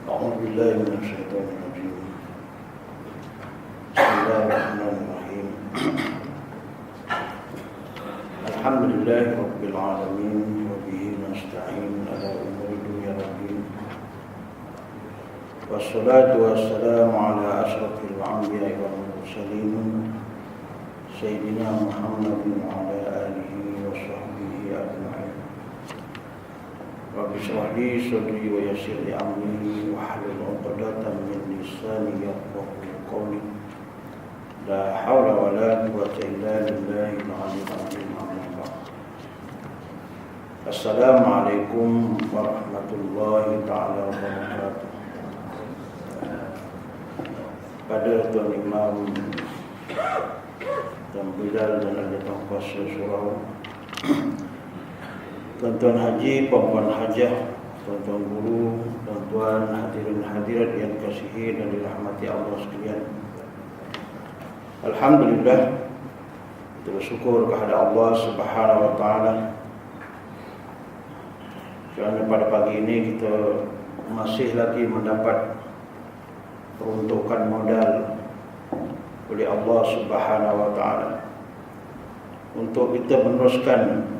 أعوذ بالله من الشيطان الرجيم. بسم الله الرحمن الرحيم. الحمد لله رب العالمين وبه نستعين على أمور الدنيا والدين. والصلاة والسلام على أشرف الأنبياء والمرسلين سيدنا محمد وعلى آله وصحبه أجمعين. Rabbi shrah li sadri wa yassir li amri wahlul 'uqdatam min lisani yafqahu qawli. La haula wa la quwwata illa billahi al-'aliyyil 'azim. Assalamualaikum warahmatullahi taala wabarakatuh. Pada Tuan Imam dan Bilal dan Al-Jatah Kuasa Surau, tuan-tuan haji, puan-puan hajah, tuan-tuan guru, tuan-tuan hadirin hadirat yang dikasihi dan dirahmati Allah sekalian. Alhamdulillah, kita bersyukur kepada Allah Subhanahu wa taala kerana pada pagi ini kita masih lagi mendapat peruntukan modal oleh Allah Subhanahu wa taala untuk kita meneruskan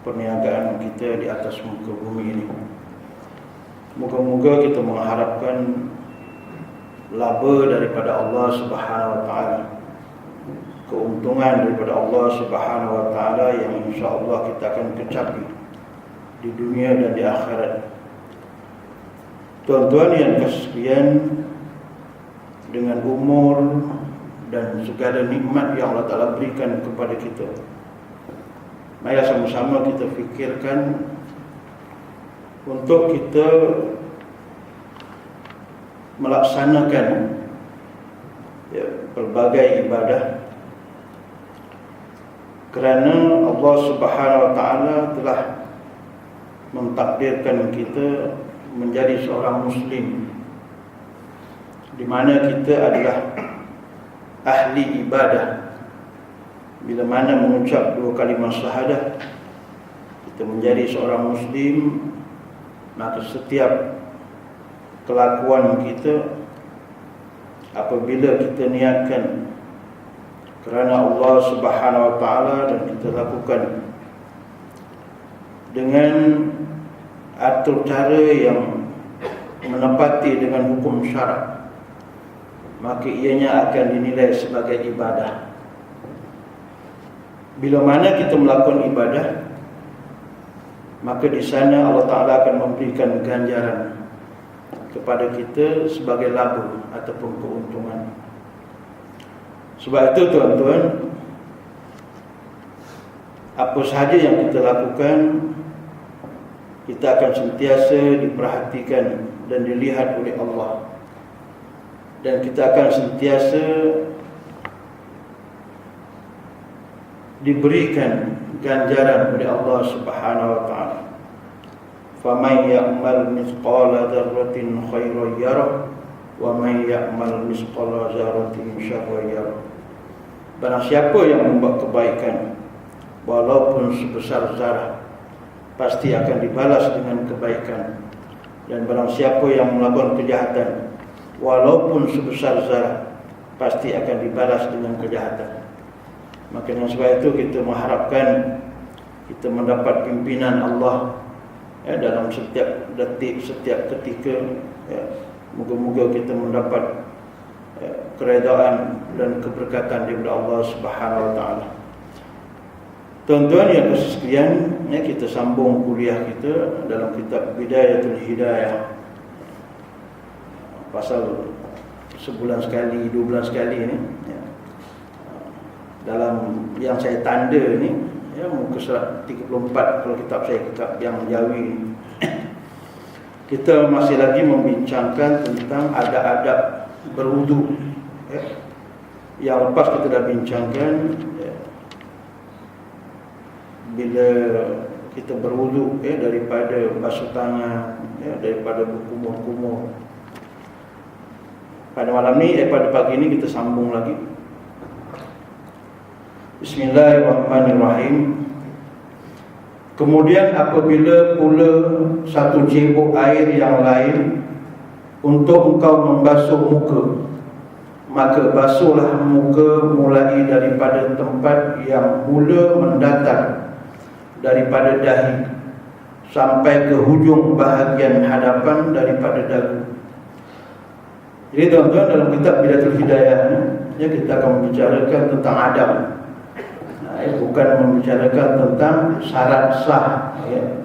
perniagaan kita di atas muka bumi ini. Moga-moga kita mengharapkan laba daripada Allah Subhanahu wa taala, keuntungan daripada Allah Subhanahu wa taala yang insya-Allah kita akan kecapi di dunia dan di akhirat. Tuan-tuan yang sekalian, dengan umur dan segala nikmat yang Allah Taala berikan kepada kita, mari sama-sama kita fikirkan untuk kita melaksanakan pelbagai ibadah, kerana Allah Subhanahu wa taala telah mentakdirkan kita menjadi seorang muslim, di mana kita adalah ahli ibadah. Bila mana mengucap dua kalimah syahadah, kita menjadi seorang muslim, maka setiap kelakuan kita apabila kita niatkan kerana Allah Subhanahu wa taala dan kita lakukan dengan atur cara yang menepati dengan hukum syarak, maka ianya akan dinilai sebagai ibadah. Bila mana kita melakukan ibadah, maka di sana Allah Ta'ala akan memberikan ganjaran kepada kita sebagai laba ataupun keuntungan. Sebab itu tuan-tuan, apa sahaja yang kita lakukan, kita akan sentiasa diperhatikan dan dilihat oleh Allah, dan kita akan sentiasa diberikan ganjaran oleh Allah Subhanahu wa taala. Faman ya'mal mithqala dzarratin khairan yarah wa man ya'mal mithqala dzarratin syarran yarah. Barang siapa yang membuat kebaikan walaupun sebesar zarah, pasti akan dibalas dengan kebaikan. Dan barang siapa yang melakukan kejahatan walaupun sebesar zarah, pasti akan dibalas dengan kejahatan. Maka dengan sebab itu kita mengharapkan kita mendapat pimpinan Allah dalam setiap detik, setiap ketika. Moga-moga kita mendapat keredaan dan keberkatan daripada Allah Subhanahu wa taala. Tuan-tuan yang sekalian, kita sambung kuliah kita dalam kitab Bidayatul Hidayah. Pasal sebulan sekali, 2 bulan sekali ni, dalam yang saya tanda ni, muka surat 34 kalau kitab saya, kitab yang Jawi ni. Kita masih lagi membincangkan tentang adab-adab berwudu. Yang lepas kita dah bincangkan bila kita berwudu daripada basuh tangan, daripada berkumur-kumur. Pada malam ni, pada pagi ni kita sambung lagi. Bismillahirrahmanirrahim. Kemudian apabila pula satu cebok air yang lain untuk engkau membasuh muka, maka basuhlah muka mulai daripada tempat yang mula mendatar daripada dahi sampai ke hujung bahagian hadapan daripada dagu. Jadi tuan-tuan, dalam kitab Bidatul Hidayah ya, kita akan membicarakan tentang adab, bukan membicarakan tentang syarat sah ya.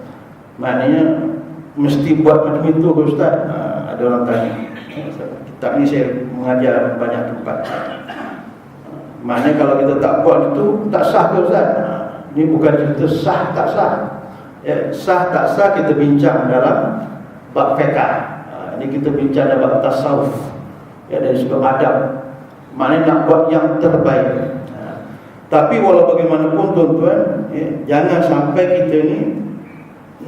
Maknanya mesti buat macam itu ke Ustaz? Ada orang tanya. Kitab ni saya mengajar banyak tempat. Maknanya kalau kita tak buat itu, tak sah ke Ustaz? Ini bukan cerita sah tak sah ya, sah tak sah kita bincang dalam bab fiqh. Ini kita bincang dalam bab tasawuf ya, dari segi adab. Maknanya nak buat yang terbaik. Tapi walau bagaimanapun tuan-tuan ya, jangan sampai kita ni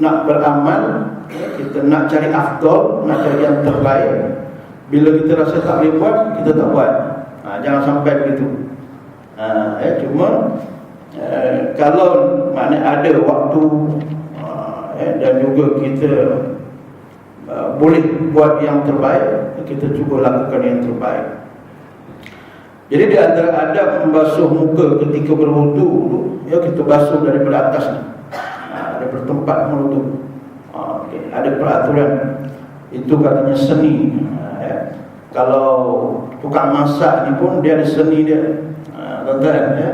nak beramal ya, kita nak cari afdal, nak cari yang terbaik. Bila kita rasa tak boleh buat, kita tak buat. Jangan sampai begitu. Cuma kalau maknanya ada waktu dan juga kita boleh buat yang terbaik, kita cuba lakukan yang terbaik. Jadi di antara adab membasuh muka ketika berwudu ya, kita basuh daripada atas ni, daripada tempat berwudu. Ada peraturan itu, katanya seni ya. Kalau tukang masak ni pun dia ada seni dia, tuan-tuan ya.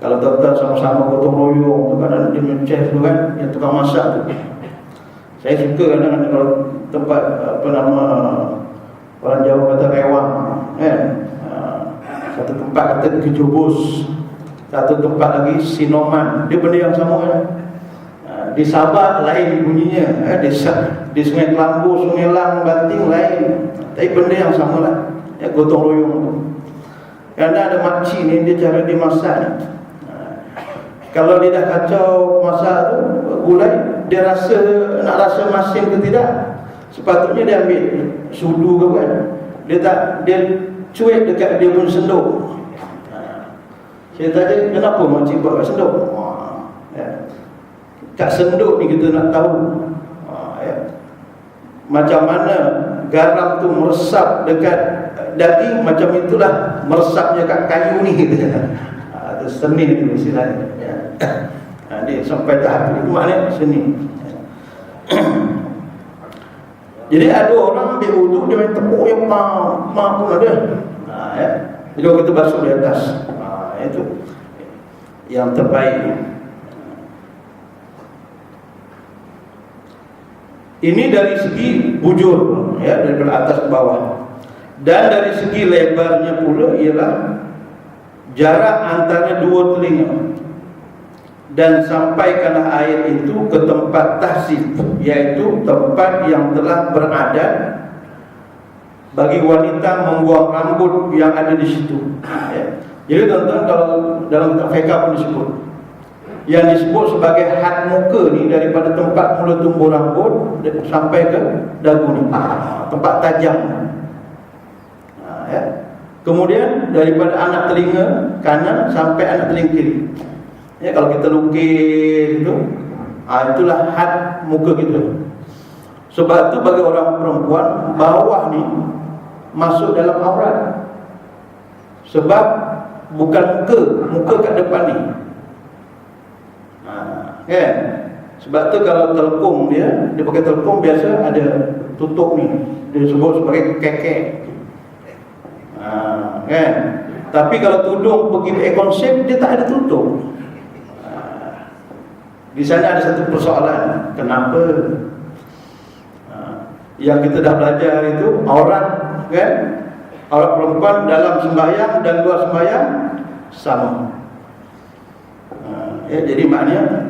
Kalau tuan-tuan sama-sama gotong royong tu kadang dia chef tu kan, yang tukang masak tu. Saya suka kadang-kadang kalau tempat apa nama orang Jawa kata rewang kan. Satu tempat kata kejubus, satu tempat lagi sinoman. Dia benda yang sama kan. Di Sabah lain bunyinya, di Sungai Kelambu, Sungai Lang, Banting lain. Tapi benda yang sama lah ya, gotong royong tu. Kerana ada makcik ni, dia cara dia masak ni, kalau dia dah kacau masak tu, gulai, dia rasa, nak rasa masin ke tidak, sepatutnya dia ambil sudu ke kan, dia cuik dekat dia pun senduk. Saya tanya, kenapa makcik buat kat senduk? Kat senduk ni kita nak tahu macam mana garam tu meresap dekat daging, macam itulah meresapnya kat kayu ni. Itu seni itu istilahnya ya. Dia sampai tahap itu maknanya seni. Jadi ada orang ambil wudu, dia main tepuk yang mak pun ada ya. Jadi kita basuh di atas, itu yang terbaik. Ini dari segi bujur ya, dari atas ke bawah. Dan dari segi lebarnya pula ialah jarak antara dua telinga, dan sampaikanlah air itu ke tempat tahsif, iaitu tempat yang telah beradat bagi wanita membuang rambut yang ada di situ ya. Jadi tuan-tuan, kalau dalam kitab fiqh pun disebut, yang disebut sebagai had muka ni daripada tempat mula tumbuh rambut sampai ke dagu ni, tempat tajam ya. Kemudian daripada anak telinga kanan sampai anak telinga kiri ya, kalau kita lukis itu, itulah had muka kita. Sebab tu bagi orang perempuan, bawah ni masuk dalam aurat. Sebab bukan muka kat depan ni kan. Sebab tu kalau telekung dia pakai telekung biasa ada tutup ni, dia sebut sebagai kekek kan. Tapi kalau tudung pergi konsep, dia tak ada tutup. Di sana ada satu persoalan, kenapa yang kita dah belajar itu aurat kan, aurat perempuan dalam sembahyang dan luar sembahyang sama ya. Jadi maknanya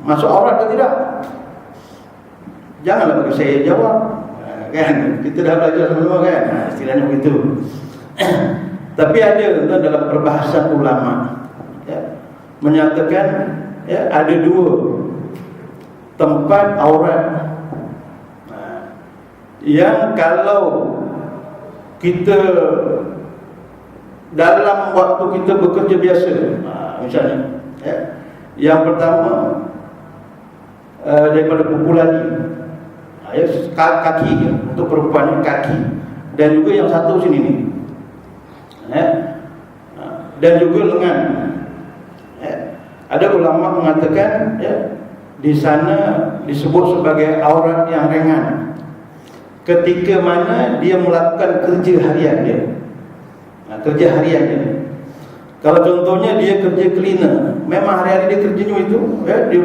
masuk aurat ke tidak, janganlah bagi saya jawab kan, kita dah belajar semua kan, istilahnya begitu. Tapi ada dalam perbahasan ulama ya, menyatakan ya, ada dua tempat aurat yang kalau kita dalam waktu kita bekerja biasa misalnya ya, yang pertama daripada pukulan Ya, kaki untuk perempuan kaki, dan juga yang satu sini nih, ya. Dan juga lengan. Ya. Ada ulama mengatakan ya, di sana disebut sebagai aurat yang ringan ketika mana dia melakukan kerja harian dia. Kerja harian dia. Kalau contohnya dia kerja cleaner, memang hari-hari dia kerjanya itu, ya, dia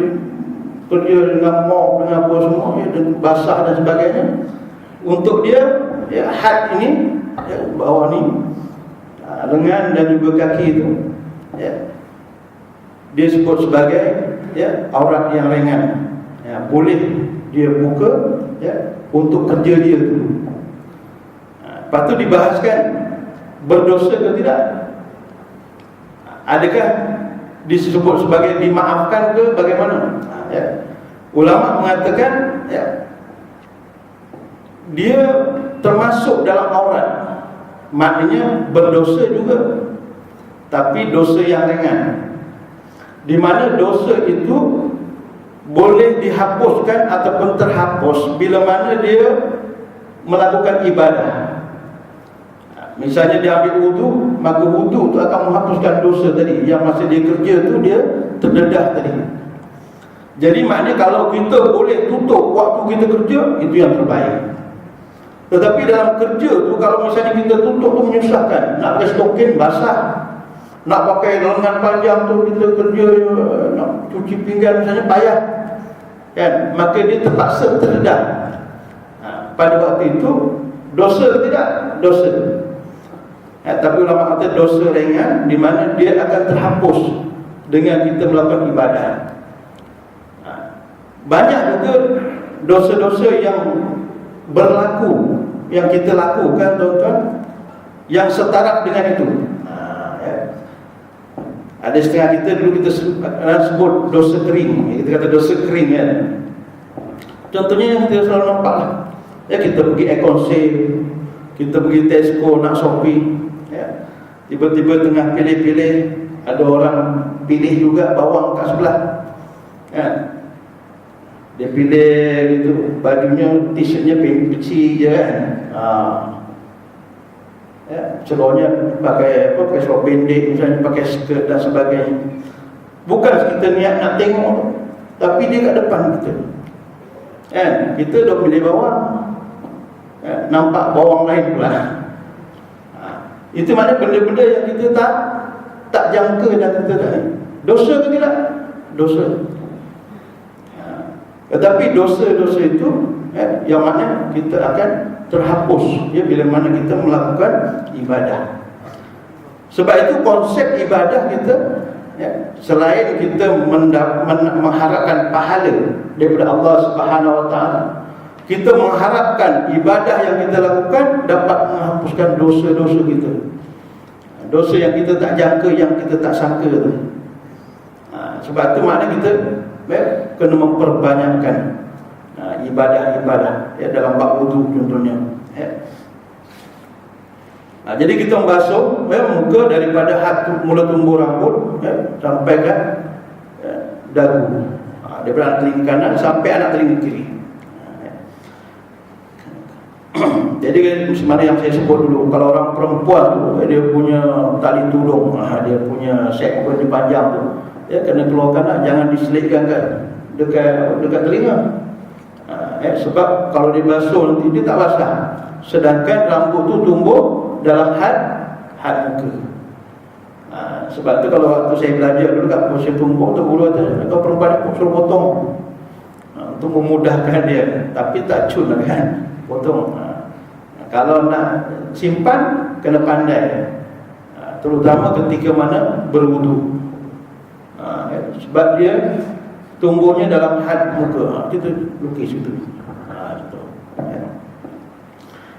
kerja dengan mop, dengan apa semua, ya, dan basah dan sebagainya. Untuk dia, ya, had ini, ya, bawah ni, lengan dan juga kaki itu, ya, dia sebut sebagai ya, aurat yang ringan. Ya, boleh dia buka ya, untuk kerja dia itu. Lepas tu dibahaskan berdosa ke tidak? Adakah disebut sebagai dimaafkan ke bagaimana? Ya. Ulama mengatakan ya, dia termasuk dalam aurat, maknanya berdosa juga, tapi dosa yang ringan, di mana dosa itu boleh dihapuskan ataupun terhapus bila mana dia melakukan ibadah. Misalnya dia ambil wudu, maka wudu itu akan menghapuskan dosa tadi yang masa dia kerja tu dia terdedah tadi. Jadi maknanya kalau kita boleh tutup waktu kita kerja, itu yang terbaik. Tetapi dalam kerja tu, kalau misalnya kita tutup tu menyusahkan. Nak pakai stokin basah, nak pakai lengan panjang tu kita kerja, nak cuci pinggan misalnya payah, kan? Maka dia terpaksa terdedah. Pada waktu itu dosa ke tidak? Dosa. Tapi ulama kata dosa ringan, di mana dia akan terhapus dengan kita melakukan ibadah. Banyak juga dosa-dosa yang berlaku, yang kita lakukan tuan-tuan, yang setara dengan itu. Ada setengah kita dulu kita sebut dosa kering. Kita kata dosa kering kan. Contohnya yang kita selalu nampak lah, ya, kita pergi Econ Sale, kita pergi Tesco nak shopping, ya. Tiba-tiba tengah pilih-pilih, ada orang pilih juga bawang kat sebelah, ya. Dia pilih gitu, bajunya, t-shirtnya kecil je kan, ya, celornya pakai apa, pakai seluar pendek misalnya, pakai skirt dan sebagainya. Bukan kita niat nak tengok, tapi dia kat depan kita, kan? Kita dah pilih bawang, ya, nampak bawang lain pula. Itu maknanya benda-benda yang kita tak jangka dan kita tak. Dosa ke tidak? Dosa. Tetapi dosa-dosa itu ya, yang mana kita akan terhapus ya, bila mana kita melakukan ibadah. Sebab itu konsep ibadah kita ya, selain kita mengharapkan pahala daripada Allah Subhanahu Wa Taala, kita mengharapkan ibadah yang kita lakukan dapat menghapuskan dosa-dosa kita, dosa yang kita tak jangka, yang kita tak sangka tu. Sebab itu makna kita kena memperbanyakkan ibadah-ibadah ya, dalam bab wudu contohnya ya. Jadi kita membasuh ya, muka daripada mula tumbuh rambut ya, sampai ke dagu, daripada anak telinga kanan sampai anak telinga kiri. Jadi sebenarnya yang saya sebut dulu, kalau orang perempuan tu dia punya tali tudung, dia punya set pun panjang tu, ya, kena keluarkan, jangan diselitkan dekat telinga. Sebab kalau dia basuh nanti dia tak basah. Sedangkan rambut tu tumbuh dalam had muka. Sebab tu kalau waktu saya belajar dulu kat musim tumbuh tu, guru kata kalau perempuan pun suruh potong untuk memudahkan dia, tapi tak cun lah kan, potong. Kalau nak simpan kena pandai, terutama ketika mana berwudu. Sebab dia tumbuhnya dalam had muka, kita lukis itu.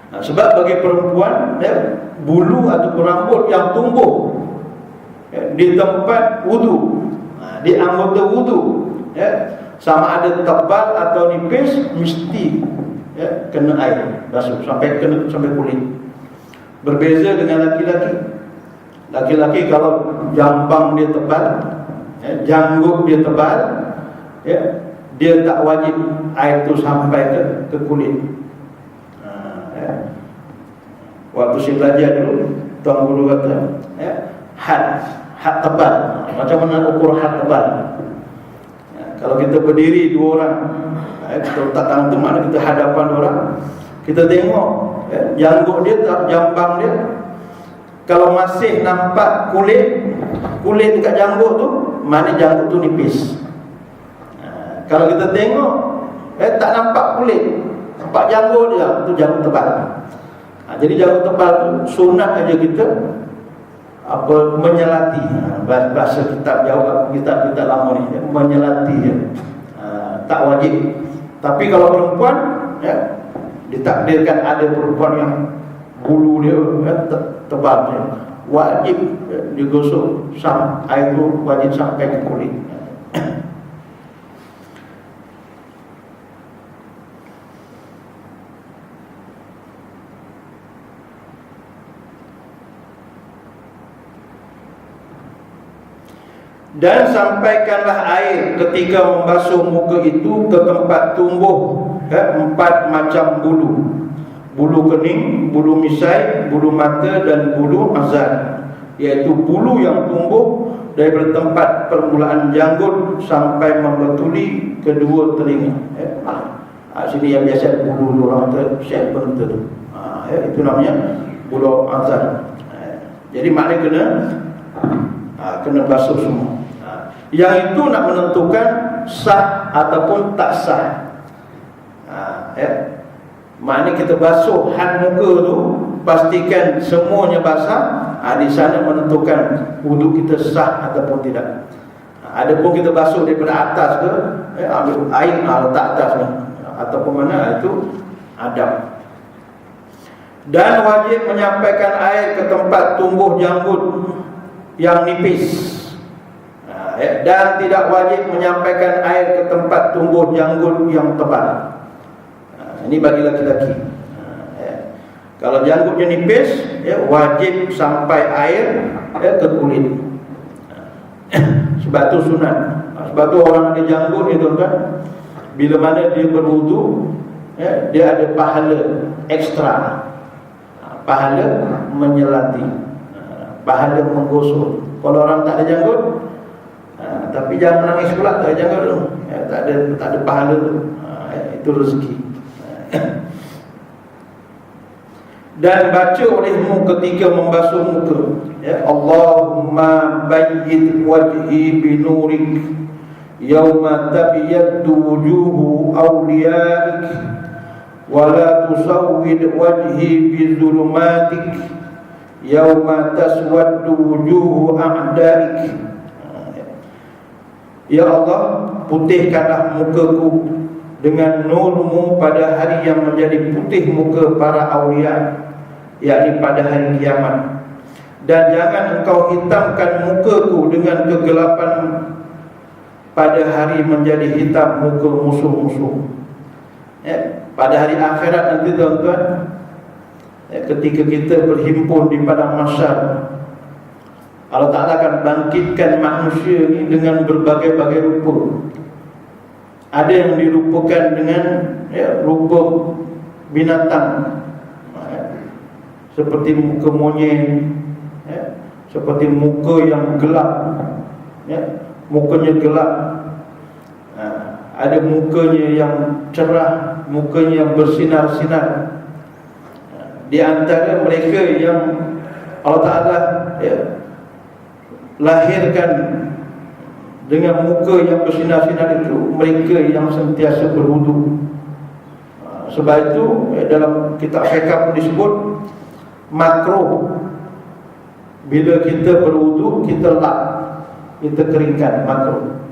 Sebab bagi perempuan bulu ataupun rambut yang tumbuh di tempat wudu, di anggota wudu, sama ada tebal atau nipis, mesti kena air basuh sampai kulit. Berbeza dengan laki-laki. Laki-laki kalau jambang dia tebal, janggut dia tebal, dia tak wajib air itu sampai ke kulit. Waktu saya belajar dulu, tuan guru kata, had tebal. Macam mana ukur had tebal? Kalau kita berdiri dua orang, kita letak tangan tu, mana kita hadapan orang, kita tengok janggut dia, jambang dia. Kalau masih nampak kulit dekat janggut tu, mana janggut tu nipis. Kalau kita tengok tak nampak kulit, nampak janggut dia, tu janggut tebal. Jadi janggut tebal tu sunat aja kita menyelati. Bahasa kitab jauh, kitab lama ni, menyelati je. Tak wajib. Tapi kalau perempuan, ditakdirkan ada perempuan yang bulu dia tebal dia, wajib digosok, air itu wajib sampai ke kulit. Dan sampaikanlah air ketika membasuh muka itu ke tempat tumbuh 4 macam bulu: bulu kening, bulu misai, bulu mata dan bulu azan, iaitu bulu yang tumbuh dari tempat permulaan janggut sampai membetuli kedua telinga. Sini yang biasa bulu orang kata siapa tu, itu namanya bulu azan. Jadi maknanya kena basuh semua. Yang itu nak menentukan sah ataupun tak sah. Maknanya kita basuh hand muka tu, pastikan semuanya basah. Di sana menentukan wuduk kita sah ataupun tidak. Adapun kita basuh daripada atas ke, ambil air letak atas ni, ataupun mana, itu adab. Dan wajib menyampaikan air ke tempat tumbuh janggut yang nipis. Dan tidak wajib menyampaikan air ke tempat tumbuh janggut yang tebal. Ini bagi laki-laki. Kalau janggutnya nipis, wajib sampai air ke kulit. Sebab tu sunat. Sebab tu orang ada janggut ni tuan-tuan, bila mana dia berwudu, dia ada pahala ekstra. Pahala menyelati, pahala menggosok. Kalau orang tak ada janggut, tapi jangan menangis pula, tak ada janggut tu, tak ada pahala tu. Itu rezeki. Dan baca olehmu ketika membasuh muka, Allahumma bayyid wajhi binurik yawma tabyaddu wujuhu awliyaik wa la tusawwid wajhi bizulumatik yawma taswaddu wujuhu a'daik. Ya Allah, putihkanlah mukaku dengan nurmu pada hari yang menjadi putih muka para awliya, yakni pada hari kiamat. Dan jangan engkau hitamkan mukaku dengan kegelapan pada hari menjadi hitam muka musuh-musuh. Pada hari akhirat nanti tuan-tuan, ketika kita berhimpun di padang mahsyar, Allah Ta'ala akan bangkitkan manusia ini dengan berbagai-bagai rupa. Ada yang dirupakan dengan rupa binatang, seperti muka monyet, seperti muka yang gelap, mukanya gelap. Ada mukanya yang cerah, mukanya yang bersinar-sinar. Di antara mereka yang Allah Ta'ala lahirkan dengan muka yang bersinar-sinar itu, mereka yang sentiasa berwudu. Sebab itu dalam kitab fiqh pun disebut makruh bila kita berwudu kita lap, kita keringkan, makruh.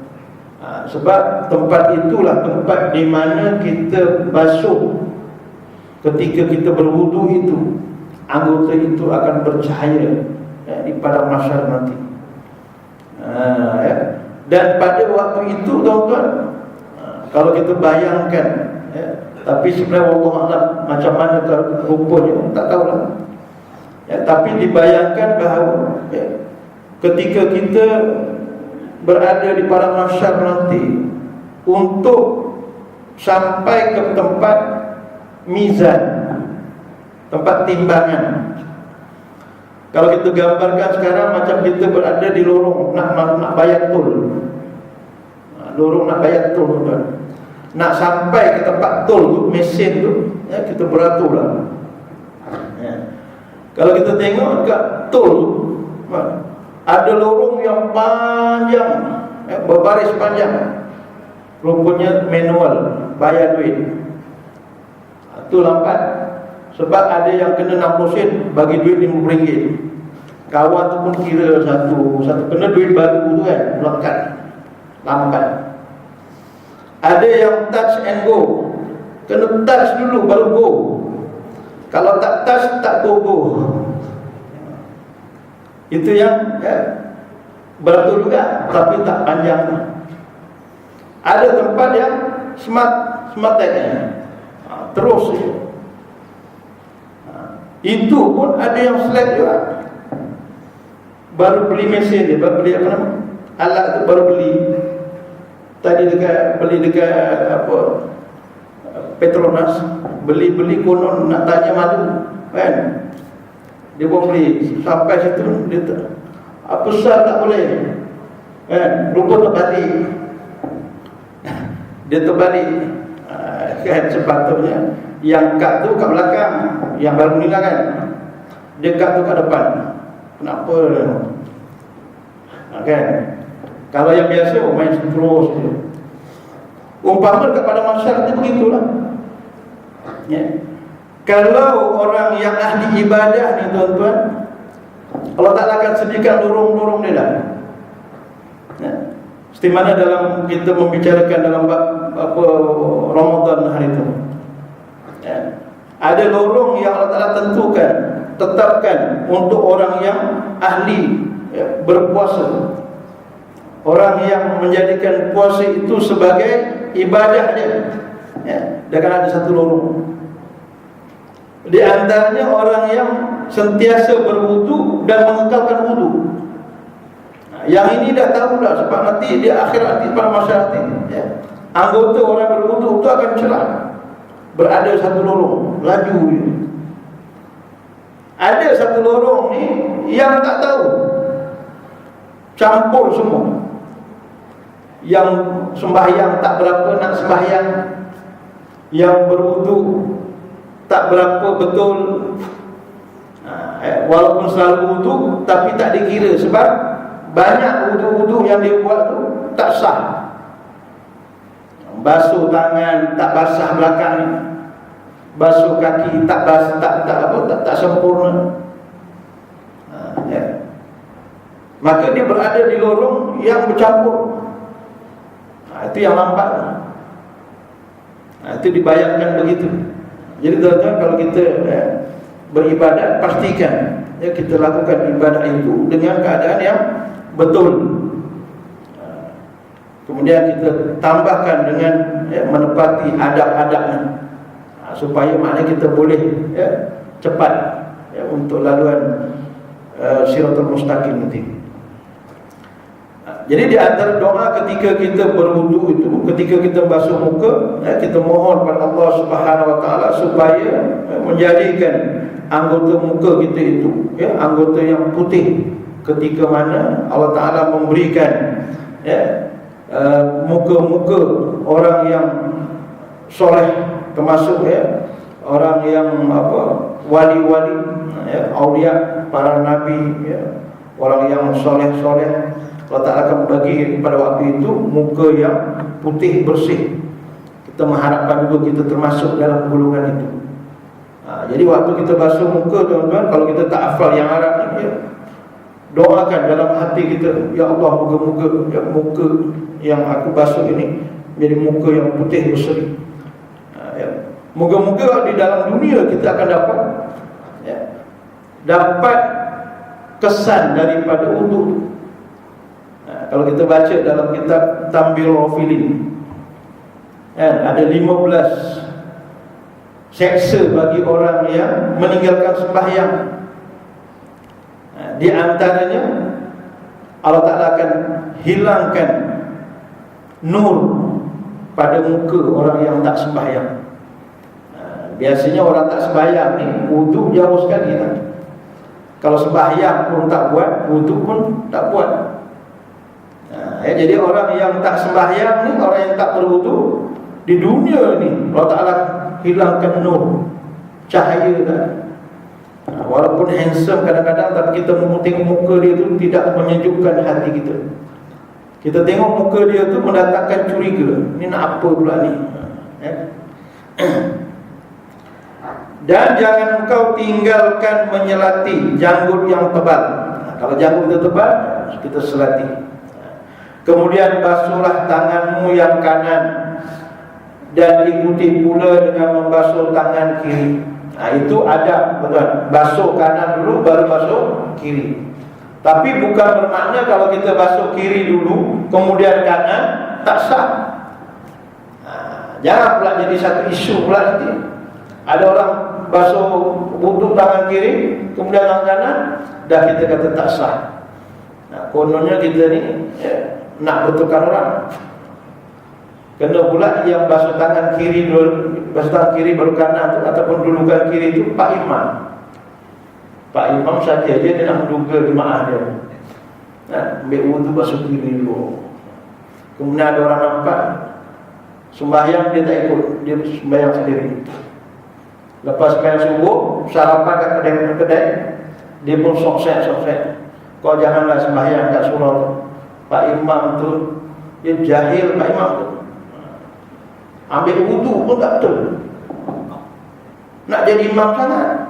Sebab tempat itulah tempat di mana kita basuh ketika kita berwudu itu, anggota itu akan bercahaya di padang mahsyar nanti. Dan pada waktu itu tuan-tuan, kalau kita bayangkan, tapi sebenarnya Allah Alam macam mana rupanya, tak tahulah. Tapi dibayangkan bahawa ketika kita berada di padang mahsyar nanti, untuk sampai ke tempat mizan, tempat timbangan. Kalau kita gambarkan sekarang macam kita berada di lorong nak bayar tol. Lorong nak bayar tol, nak sampai ke tempat tol tu, mesin tu, ya, kita beratur lah. Ya. Kalau kita tengok dekat tol tu, ada lorong yang panjang, ya, berbaris panjang. Rupanya manual, bayar duit. Itu lambat. Sebab ada yang kena 60 sen, bagi duit RM50. Kawan tu pun kira satu kena duit baru tu kan, melekat. Lambat. Ada yang touch and go, kena touch dulu baru go. Kalau tak touch, tak go. Itu yang, ya, beratur juga, tapi tak panjang. Ada tempat yang smart terus. Itu pun ada yang slack juga. Baru beli mesin dia, baru beli apa nama? Alat tu baru beli. Tadi beli dekat apa? Petronas, beli konon nak tanya malu, kan? Dia pun beli sampai situ dia apa besar tak boleh. Kan? Rupa terbalik. Dia terbalik. Kan sepatutnya yang kat tu kat belakang, yang baru meninggal kan, dia kat tu kat depan. Kenapa? Kan? Kalau yang biasa main terus. Umpama kepada masyarakat begitulah. Ya. Kalau orang yang ahli ibadah ni tuan-tuan, Allah Ta'ala akan sediakan lorong-lorong dia dah. Ya. Seperti mana dalam kita membicarakan dalam apa Ramadan hari itu, ya, ada lorong yang Allah Ta'ala tentukan, tetapkan untuk orang yang ahli, ya, berpuasa. Orang yang menjadikan puasa itu sebagai ibadah dia, ya, dia akan ada satu lorong. Di antaranya orang yang sentiasa berwudu dan mengekalkan wudu. Yang ini dah tahu dah, sebab nanti di akhirat, nanti pada masa nanti, ya, anggota orang berwudu itu akan celah. Berada satu lorong, laju. Ada satu lorong ni yang tak tahu, campur semua. Yang sembahyang tak berapa nak sembahyang, yang berwudu tak berapa betul, walaupun selalu wudu tapi tak dikira, sebab banyak wudu-wudu yang dia buat tu tak sah. Basuh tangan tak basah belakang, basuh kaki tak sempurna. Ya. Maka dia berada di lorong yang bercampur. Itu yang lambat. Itu dibayangkan begitu. Jadi tuan-tuan, kalau kita beribadat, pastikan, ya, kita lakukan ibadah itu dengan keadaan yang betul. Kemudian kita tambahkan dengan, ya, menepati adab-adabnya, supaya maknanya kita boleh, ya, cepat, ya, untuk laluan Siratul Mustaqim nanti. Jadi di antara doa ketika kita berwudu itu, ketika kita basuh muka, ya, kita mohon kepada Allah Subhanahu Wa Taala supaya, ya, menjadikan anggota muka kita itu, ya, anggota yang putih, ketika mana Allah Ta'ala memberikan, ya, muka-muka orang yang soleh, termasuk, ya, orang yang wali-wali, ya, aulia, para nabi, ya, orang yang soleh-soleh. Allah Ta'ala akan bagi pada waktu itu muka yang putih bersih. Kita mengharapkan juga kita termasuk dalam golongan itu. Jadi waktu kita basuh muka, tuan-tuan, kalau kita tak hafal yang Arab ni, ya, doakan dalam hati kita, ya Allah, moga-moga, ya, muka yang aku basuh ini menjadi muka yang putih berseri. Ya. Moga-moga di dalam dunia kita akan dapat, ya, dapat kesan daripada wudu. Kalau kita baca dalam kitab Tambil Rafilin, ya, ada 15 seksa bagi orang yang meninggalkan sembahyang. Di antaranya, Allah Ta'ala akan hilangkan nur pada muka orang yang tak sembahyang. Biasanya orang tak sembahyang ni wudu jauh sekali kan. Kalau sembahyang pun tak buat, wudu pun tak buat. Jadi orang yang tak sembahyang ni, orang yang tak berwudu di dunia ni, Allah Ta'ala hilangkan nur, cahaya kan. Walaupun handsome kadang-kadang, tapi kita tengok muka dia tu tidak menyejukkan hati kita. Kita tengok muka dia tu mendatangkan curiga. Ni nak apa pula ni? Dan jangan engkau tinggalkan menyelati janggut yang tebal. Kalau janggut kita tebal, kita selati. Kemudian basuhlah tanganmu yang kanan, dan ikuti pula dengan membasuh tangan kiri. Itu adab, betul. Basuh kanan dulu, baru basuh kiri. Tapi bukan bermakna kalau kita basuh kiri dulu, kemudian kanan, tak sah. Jangan pula jadi satu isu pula nanti. Ada orang basuh wudu tangan kiri, kemudian tangan kanan, dah kita kata tak sah. Kononnya kita ni nak betulkan orang. Kena pula yang basuh tangan kiri dulu, basuh tangan kiri baru kanan tu, ataupun dulukan kiri tu Pak Imam. Pak Imam saja dia nak menduga jemaah dia. Ambil wudu basuh kiri dulu. Kemudian ada orang nampak sembahyang dia tak ikut, dia sembahyang sendiri. Lepas sembahyang subuh, sarapan kat kedai, dia pun soksek. Kau janganlah sembahyang kat surau tu. Pak Imam tu dia jahil, Pak Imam tu. Ambil wudu pun tak betul. Nak jadi imam sangat.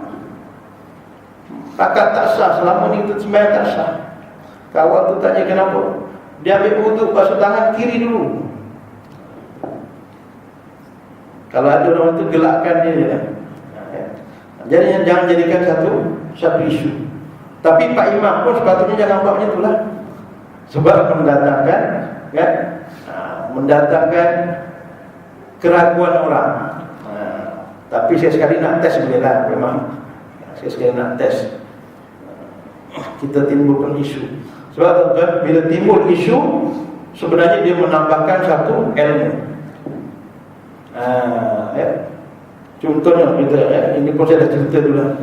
Pakat tak sah, selama ni kita sembahyang tak sah. Kawan tu tanya kenapa? Dia ambil wudu, basuh tangan kiri dulu. Kalau ada orang tu gelakkan dia. Jadi jangan jadikan satu isu. Tapi Pak Imam pun sepatutnya jangan buat macam itulah. Sebab mendatangkan mendatangkan keraguan orang. Tapi saya sekali nak tes boleh lah, memang. Saya sekali nak tes. Kita timbulkan isu. Sebab tuan, bila timbul isu, sebenarnya dia menambahkan satu ilmu. Contohnya kita, ini pun saya dah cerita dulu.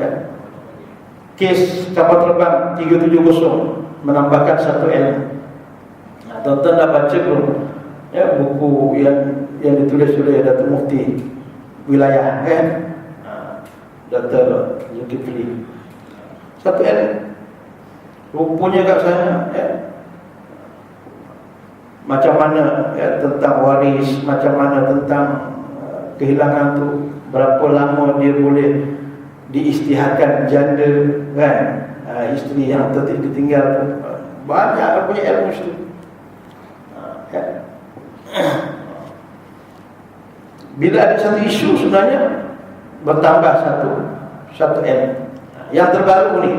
Kes kapal terbang 370 menambahkan satu ilmu. Tuan-tuan dah baca belum? Buku yang ditulis oleh Datuk Mufti Wilayah, Dr. Zulkifli. Satu ilmu. Rupanya kat sana, macam mana tentang waris, macam mana tentang kehilangan tu, berapa lama dia boleh diisytiharkan janda kan, isteri yang ditinggal tu. Banyak punya ilmu itu. Bila ada satu isu, sebenarnya bertambah satu ilmu. Yang terbaru ni,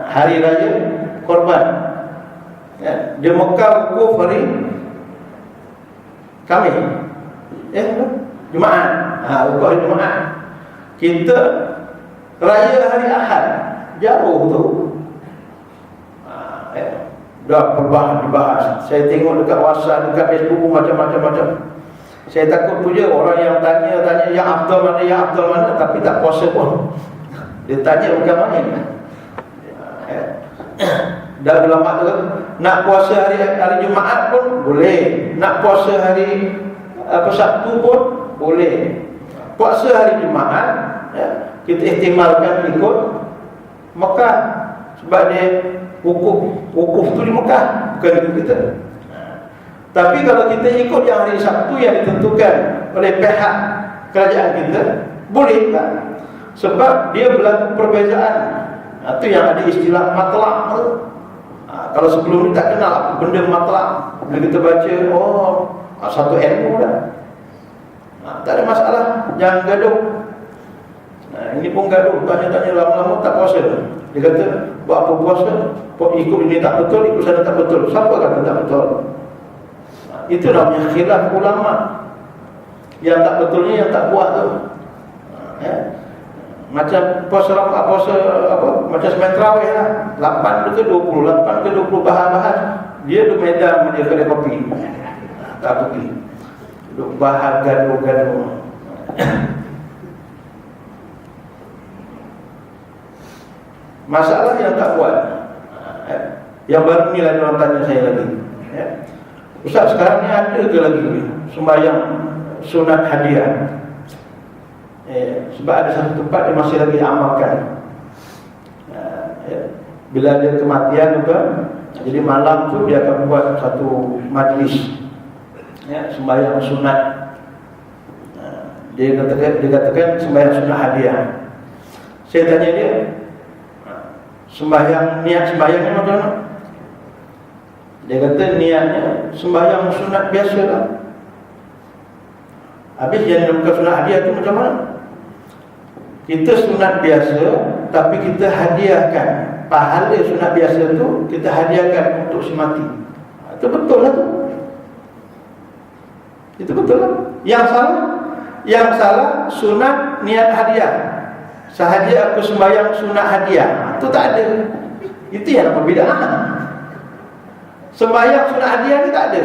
hari raya Korban, di Mekah wukuf hari Khamis, Jumaat. Wukuf hari Jumaat. Kita raya hari Ahad, jauh tu. Dah dibahas. Saya tengok dekat WhatsApp, dekat Facebook macam-macam. Saya takut tu je orang yang tanya yang afdal mana, tapi tak puasa pun. Dia tanya bukan main. Dah ulama tu nak puasa hari Jumaat pun boleh, nak puasa hari Sabtu pun boleh. Puasa hari Jumaat kita ihtimalkan ikut Mekah, sebab dia wukuf tu di Mekah, bukan di kita. Tapi kalau kita ikut yang hari Sabtu yang ditentukan oleh pihak kerajaan kita, boleh tak? Sebab dia berlaku perbezaan. Itu yang ada istilah matlaq tu. Kalau sebelum ni tak kenal apa benda matlaq, bila kita baca, satu ilmu dah. Tak ada masalah, jangan gaduh. Ini pun gaduh, tanya-tanya lama-lama tak puasa. Dia kata, buat apa puasa? Ikut ini tak betul, ikut sana tak betul. Siapa kata tak betul? Itu namanya khilaf ulama. Yang tak betulnya yang tak buat tu. Macam puasa macam semain tarawih lah. 8 ke 20 bahas. Dia di medan dia kedai kopi. Tak pergi. duk bahas gaduh-gaduh. Masalah yang tak buat. Yang baru ni lagi orang tanya saya lagi. Ustaz, sekarang ni ada ke lagi sembahyang sunat hadiah? Sebab ada satu tempat dia masih lagi amalkan. Bila dia kematian juga, jadi malam tu dia akan buat satu majlis sembahyang sunat. Dia katakan sembahyang sunat hadiah. Saya tanya dia, niat sembahyangnya macam mana? Dia kata niatnya sembahyang sunat biasa lah. Habis yang dinamakan sunat hadiah tu macam mana? Kita sunat biasa, tapi kita hadiahkan pahala sunat biasa tu, kita hadiahkan untuk si mati. Itu betul lah tu. Itu betul lah. Yang salah sunat niat hadiah. Sahaja aku sembahyang sunat hadiah, itu tak ada. Itu yang nama bid'ah. Sembahyang sunat hadiah ni tak ada.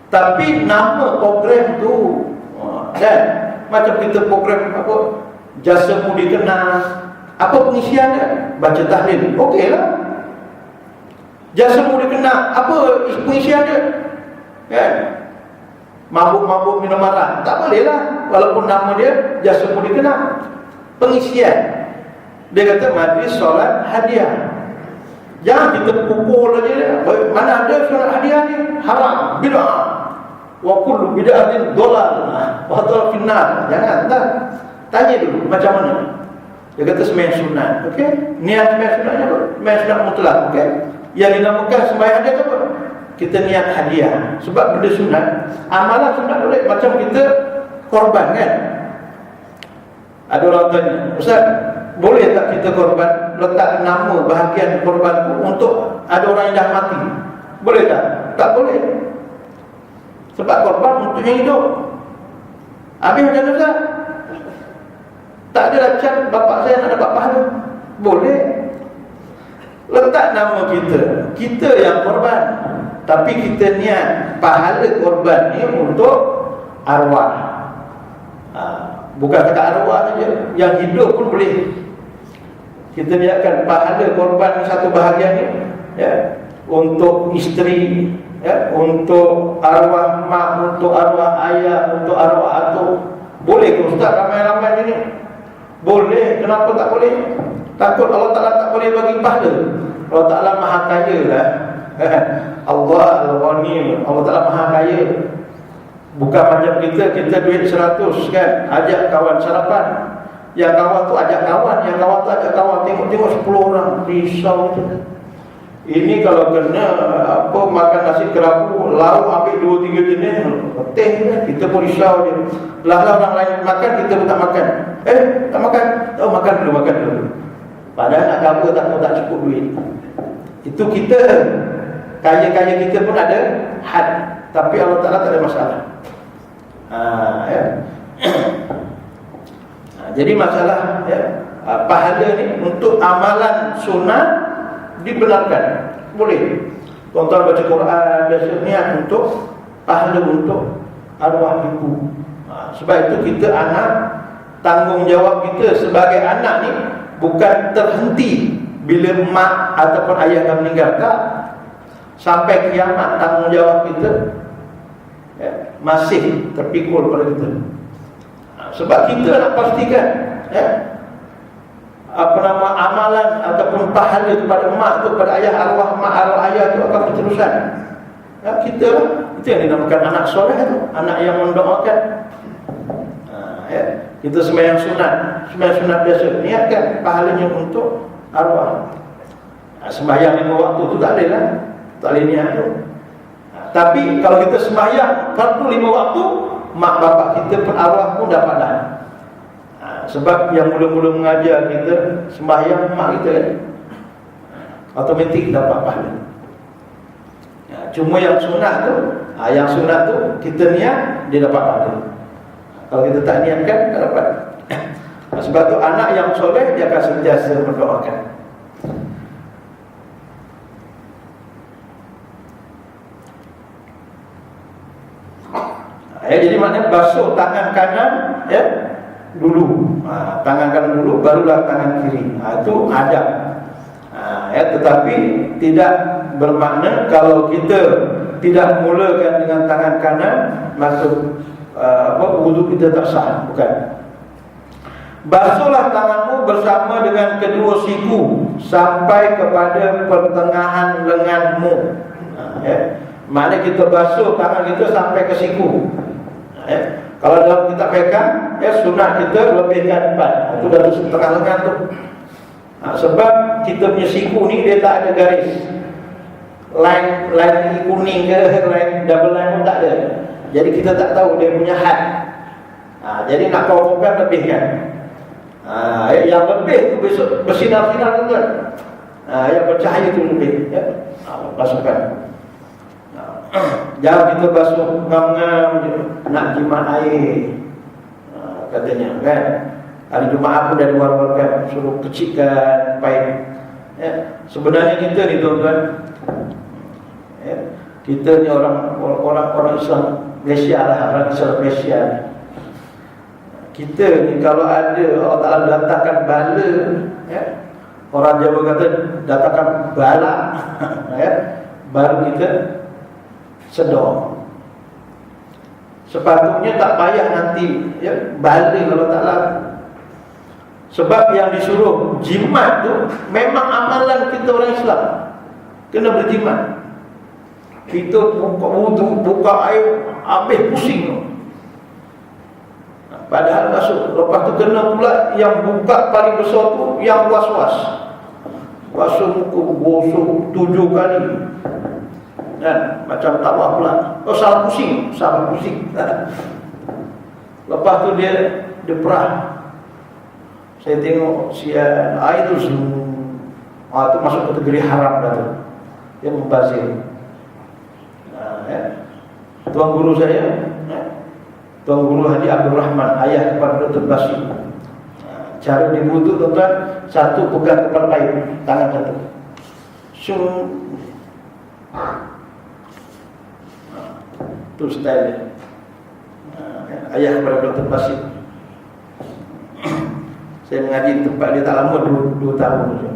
Tapi nama program tu kan, macam kita program apa, jasa mudi kenal, apa pengisian dia? Baca tahlil, okey lah. Jasa mudi kenal, apa pengisian dia? Kan? Mabuk-mabuk minum arak, tak boleh lah. Walaupun nama dia jasa mudi kenal. Pengisian, dia kata majlis solat hadiah. Jangan kita pukul aja dia. Mana ada solat hadiah ni? Haram, bid'ah. Wa kullu bid'atin dhalal wa dhalal finnar. Jangan tak. Tanya dulu macam mana. Dia kata sembahyang sunat, okey? Niat sembahyang sunatnya apa? Sembahyang sunat mutlak, okey? Yang dinamakan sembahyang hadiah apa? Kita niat hadiah. Sebab benda sunat, amalan sunat boleh. Macam kita korban kan? Ada orang tanya, Ustaz, boleh tak kita korban, letak nama bahagian korban untuk ada orang yang dah mati? Boleh tak? Tak boleh. Sebab korban untuk yang hidup. Habis macam mana Ustaz? Tak ada macam bapak saya nak dapat pahala. Boleh. Letak nama kita yang korban, tapi kita niat pahala korban ni untuk arwah. Bukan kata arwah saja, yang hidup pun boleh. Kita niatkan pahala korban satu bahagian ni, ya, untuk isteri, ya, untuk arwah mak, untuk arwah ayah, untuk arwah atuk. Boleh ke Ustaz ramai-ramai ni? Boleh. Kenapa tak boleh? Takut Allah Ta'ala tak boleh bagi pahala. Allah Ta'ala maha kaya lah. Allah Al-Ghani, Allah Ta'ala maha kaya. Bukan macam kita duit 100 kan, ajak kawan sarapan. Yang kawan tu ajak kawan, yang kawan tu ajak kawan. Tengok 10 orang, risau tu. Ini kalau kena apa, makan nasi kerabu, lauk ambil 2-3 jenis, teh kan? Kita pun risau je. Lah orang lain makan, kita pun tak makan. Tak makan? Oh, makan dulu. Padahal nak cover tak cukup duit. Itu kita, kaya-kaya kita pun ada had. Tapi Allah Ta'ala tak ada masalah. Ya. Jadi masalah, ya, pahala ni untuk amalan sunat dibenarkan, boleh. Tuan-tuan baca Quran, biasa niat untuk pahala untuk arwah ibu. Sebab itu kita anak, tanggungjawab kita sebagai anak ni bukan terhenti bila mak ataupun ayah dah meninggal, tak. Sampai kiamat tanggungjawab kita, ya, masih terpikul pada kita. Sebab kita nak pastikan, ya, amalan ataupun pahala kepada mak tu, kepada ayah, arwah mak, arwah ayah tu akan berterusan. Ya, kita lah, itu yang dinamakan anak soleh tu, anak yang mendoakan. Ya, kita sembahyang sunat biasa, niatkan pahalanya untuk arwah. Sembahyang 5 waktu tu tak boleh lah, tak boleh niat tu. Tapi kalau kita sembahyang fardu 5 waktu, mak bapak kita pun arwah pun dapat dah. Sebab yang mula-mula mengajar kita sembahyang mak kita kan, automatik dapat pahala. Cuma yang sunat tu, kita niat, dia dapat pahala. Kalau kita tak niatkan, tak dapat. Sebab tu anak yang soleh, dia akan sentiasa mendoakan. Jadi maknanya basuh tangan kanan ya dulu. Tangan kanan dulu barulah tangan kiri. Itu adab. Tetapi tidak bermakna kalau kita tidak mulakan dengan tangan kanan maka wudu kita tak sah, bukan. Basuhlah tanganmu bersama dengan kedua siku sampai kepada pertengahan lenganmu. Maknanya kita basuh tangan kita sampai ke siku. Kalau dalam kitab fiqh sunnah kita lebihkan 4. Itu dari setengah lengan tu. Sebab kita punya siku ni dia tak ada garis. Line kuning ke line double line pun tak ada. Jadi kita tak tahu dia punya had. Jadi nak kau-kaukan lebihkan. Yang lebih tu besok bersinar-sinar tu kan. Yang bercahaya tu lebih ya. Basuhkan. Jangan kita basuh ngam-ngam nak jimat air. Katanya kan. Hari Jumaat pun dah diwar-warkan suruh kecilkan paip. Sebenarnya kita ni tuan-tuan, kita ni orang Islam Malaysia lah, orang Islam Malaysia ni. Kita ni kalau ada Allah Ta'ala datangkan bala, orang Jawa kata datangkan bala, baru kita sedar. Sepatutnya tak payah nanti bala Allah Ta'ala. Sebab yang disuruh jimat tu memang amalan kita orang Islam. Kena berjimat. Kita buka wudu, buka air, habis pusing tu. Padahal masuk. Lepas tu kena pula yang buka paling besar tu yang was-was. Basuh muka, gosok 7 kali. Dan macam tawaf pula. Salah pusing. Lepas tu dia perah. Saya tengok sian air tu semua. Itu masuk kategori haram dah tu. Dia membazir. Tuan guru saya, Tuan Guru Haji Abdul Rahman, ayah kepada Dr. Basri. Cara dia wudu tuan-tuan, satu pegang kepala paip, tangan satu. Itu style dia. Ayah kepada Dr. Basri. Saya mengaji di tempat dia tak lama, 2 tahun saja.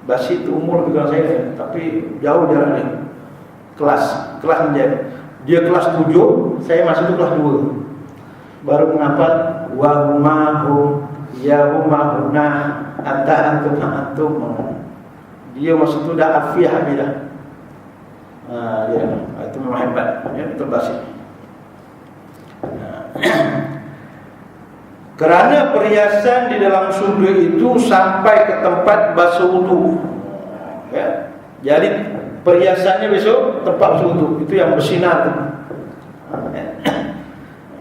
Basri tu umur dengan saya, tapi jauh jarak dia. Kelas menjadi. Dia kelas 7, saya masih tu kelas 2. Baru menghafal wa humahu ya humahuna anta antum. Dia masa tu dah afiah habis dah. Dia itu memang hebat ya, terbasik. Kerana perhiasan di dalam sudut itu sampai ke tempat basuh wudu. Ya. Jadi perhiasannya besok tempat wudu itu yang bersinar tu.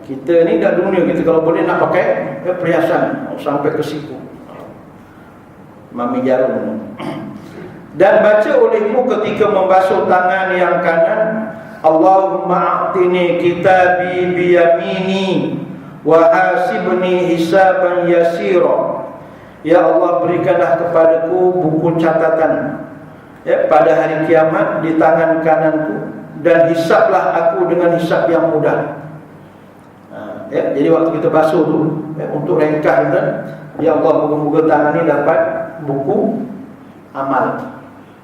Kita ni dah dunia, kita kalau boleh nak pakai perhiasan sampai ke siku. Mami jarum. Dan baca olehmu ketika membasuh tangan yang kanan, Allahumma a'tini kitabi biyamini wa hasibni hisaban yasira. Ya Allah, berikanlah kepadaku buku catatan pada hari kiamat di tangan kananku, dan hisablah aku dengan hisab yang mudah. Jadi waktu kita basuh tu untuk ringkas kan, ya Allah, moga-moga tangan ni dapat buku amal,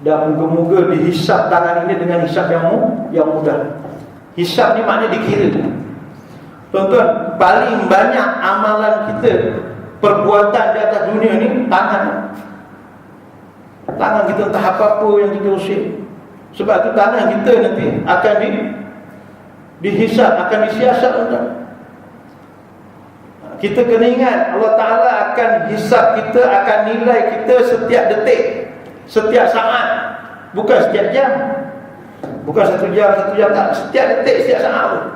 dan moga-moga dihisab tangan ini dengan hisab yang mudah. Hisab ni maknanya dikira. Tuan-tuan, paling banyak amalan kita, perbuatan di atas dunia ni tangan. Tangan kita entah apa-apa yang kita usik. Sebab tu tangan kita nanti akan dihisab, akan disiasat, tuan-tuan. Kita kena ingat Allah Ta'ala akan hisab kita, akan nilai kita setiap detik, setiap saat. Bukan setiap jam, bukan 1 jam, tak. Setiap detik, setiap saat.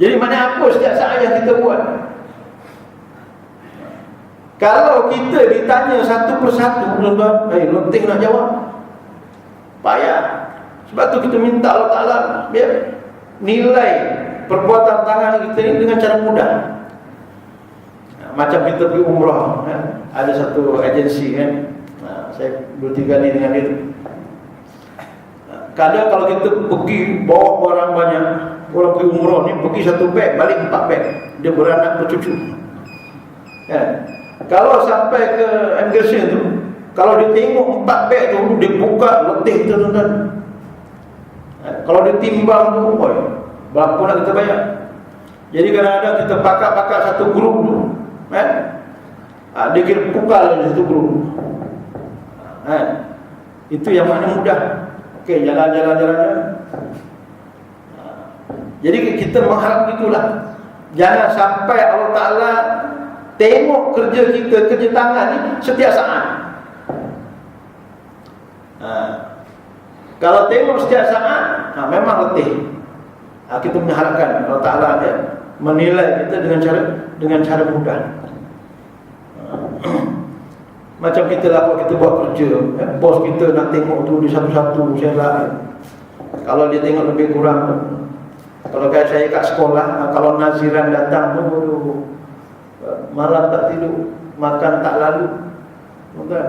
Jadi mana apa setiap saat yang kita buat. Kalau kita ditanya satu persatu, tuan-tuan, letih nak jawab, payah. Sebab tu kita minta Allah Ta'ala biar nilai perbuatan tangan kita ni dengan cara mudah. Macam kita pergi umrah kan? Ada satu agensi kan, saya 2-3 kali dengan dia. Kadang kalau kita pergi bawa orang banyak, Orang pergi umrah ni pergi 1 beg, balik 4 beg. Dia beranak bercucu. Kalau sampai ke immigration tu, kalau dia tengok 4 beg tu, dia buka letih tu tuan-tuan. Kalau dia timbang tu, berapa nak kita bayar? Jadi kadang-kadang kita pakar-pakar satu grup tu, dia kira pukal satu grup. Itu yang mana mudah. Okey, jalan. Jadi kita mengharap itulah. Jangan sampai Allah Ta'ala tengok kerja kita, kerja tangan ni setiap saat. Kalau tengok setiap saat, memang letih. Kita mengharapkan Allah Ta'ala menilai kita dengan cara mudah. Macam kita lah, kalau kita buat kerja, bos kita nak tengok tu di satu-satu selak. Kalau dia tengok lebih kurang, kalau kayak saya kat sekolah, kalau naziran datang tu, malam tak tidur, makan tak lalu, bukan?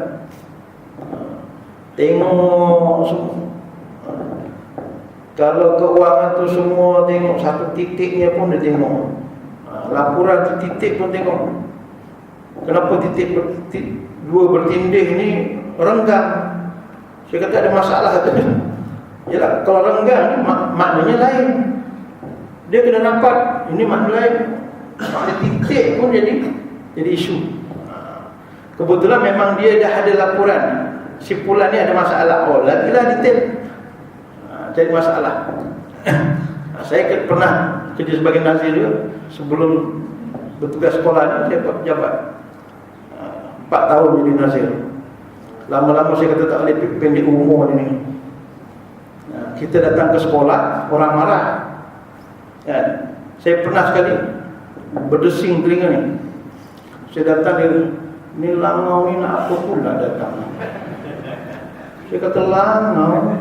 Tengok semua. Kalau keuangan tu semua tengok, satu titiknya pun dia tengok. Laporan tu titik pun tengok. Kenapa titik dua bertindih ni renggang? Saya kata ada masalah tu. Yalah, kalau renggang ni maknanya lain. Dia kena nampak ini makna lain. Makna titik pun jadi isu. Kebetulan memang dia dah ada laporan, si fulan ni ada masalah. Lagilah detail cari masalah. Saya pernah kerja sebagai nazir juga. Sebelum bertugas sekolah ni, saya jabat 4 tahun jadi nazir. Lama-lama saya kata tak boleh pendek umur ni. Kita datang ke sekolah, orang marah. Saya pernah sekali berdesing telinga ni. Saya datang dia, ni langau ni nak apa pun nak datang. Saya kata langau.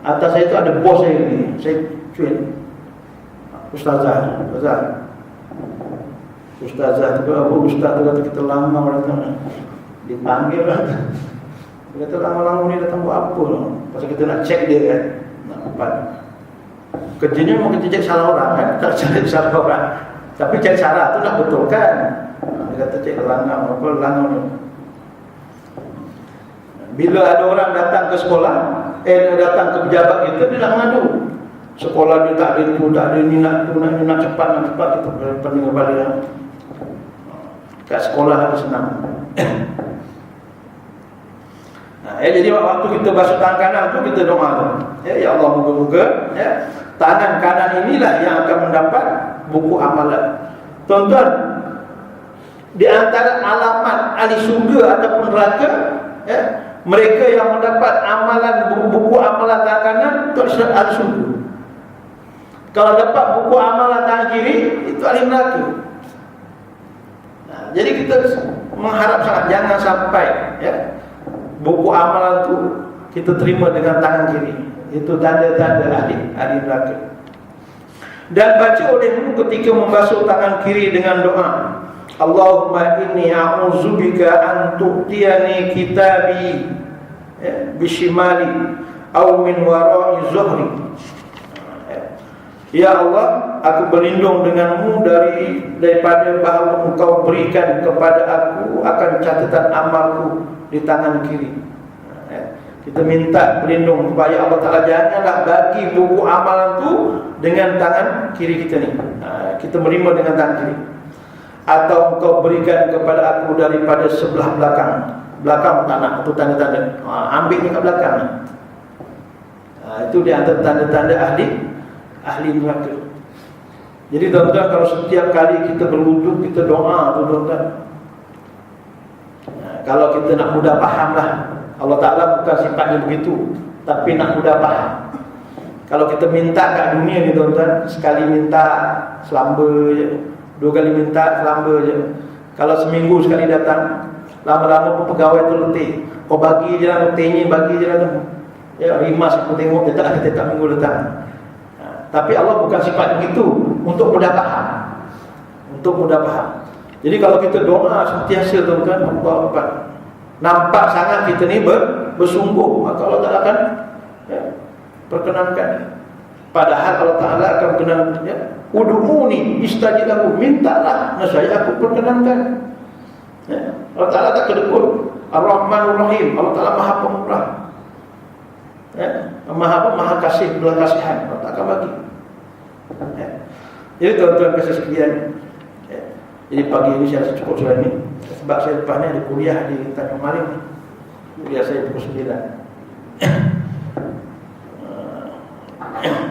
Atas saya tu ada bos saya ni. Saya cuit. Ustazah tu apa? Ustaz tu kata kita langau datang. Dipanggil lah. Dia kata langau-langau ni datang buat apa? Pasal kita nak cek dia kan. Nak dapat. Kerjanya memang kita cek salah orang kan. Tak cek salah orang. Tapi cek salah tu nak betulkan. Dia kata cek langau apa? Langau ni. Bila ada orang datang ke sekolah, datang ke pejabat kita, dia nak mengadu. Sekolah dia tak ada tu, tak ada ni, nak cepat, kita pening balik. Kat sekolah lagi senang. Jadi waktu kita basuh tangan kanan tu, kita doa tu. Ya Allah, moga-moga tangan kanan inilah yang akan mendapat buku amalan. Tuan-tuan, di antara alamat ahli syurga ataupun neraka, mereka yang mendapat amalan buku amalan tangan kanan itu ahli syurga. Kalau dapat buku amalan tangan kiri, itu ahli neraka. Jadi kita mengharap sangat jangan sampai buku amalan tu kita terima dengan tangan kiri. Itu tanda-tanda ahli neraka. Dan baca olehmu ketika membasuh tangan kiri dengan doa, Allahumma inni a'udzubika an tu'tiyani kitabi bishimali aw min wara'i zuhri. Ya Allah, aku berlindung denganmu daripada bahawa engkau berikan kepada aku akan catatan amalku di tangan kiri. Kita minta berlindung supaya Allah Ta'ala janganlah bagi buku amalan tu dengan tangan kiri kita ni. Kita menerima dengan tangan kiri. Atau engkau berikan kepada aku daripada sebelah belakang. Belakang tanah, itu tanda-tanda. Ambil ni kat belakang. Itu di antara tanda-tanda ahli neraka. Jadi tuan-tuan, kalau setiap kali kita berwuduk, kita doa tu tuan-tuan. Kalau kita nak mudah faham lah, Allah Ta'ala bukan sifatnya begitu, tapi nak mudah faham. Kalau kita minta kat dunia ni tuan-tuan, sekali minta selamba je, 2 kali minta selamba je. Kalau seminggu sekali datang, lama-lama pun pegawai tu letih. Kau bagi je lah, letihnya bagi je lah tu. Rimas aku tengok, dia tak tiap minggu datang. Tapi Allah bukan sifat begitu, untuk mudah faham. Untuk mudah faham. Jadi kalau kita doa sentiasa tuan-tuan, nampak sangat kita ni bersungguh, maka Allah Ta'ala akan perkenankan. Padahal Allah Ta'ala akan berkenan, ya, ud'uni istajib lakum, mintalah, saya aku perkenankan. Ya. Allah Ta'ala tak kedekut. Ar-Rahmanur Rahim, Allah Ta'ala Maha Pemurah, ya. Maha kasih, belas kasihan, Allah akan bagi. Ya. Jadi tuan-tuan kasih sekalian, ya. Jadi pagi ini saya rasa cukup sudah ini, sebab saya lepas ni ada kuliah di Tanjung Maring. Kuliah saya pukul 9.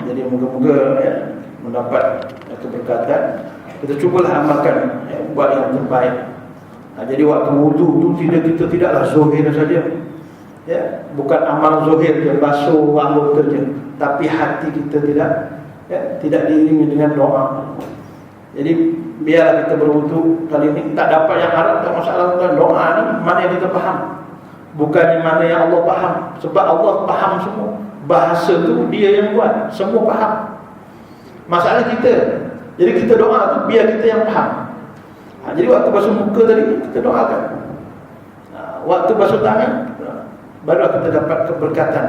Jadi moga-moga, ya, mendapat keberkatan. Kita cubalah amalkan, ya, buat yang terbaik. Jadi waktu wudu tu kita tidaklah zahir saja, ya, bukan amal zahir je, basuh anggota saja, tapi hati kita tidak diiringi dengan doa. Jadi biarlah kita berwudu kali ini tak dapat yang Arab, tak masalah. Doa ni mana yang kita faham, bukan mana yang Allah faham. Sebab Allah faham semua. Bahasa tu dia yang buat, semua faham. Masalah kita. Jadi kita doa tu biar kita yang faham. Jadi waktu basuh muka tadi kita doakan. Waktu basuh tangan baru kita dapat keberkatan.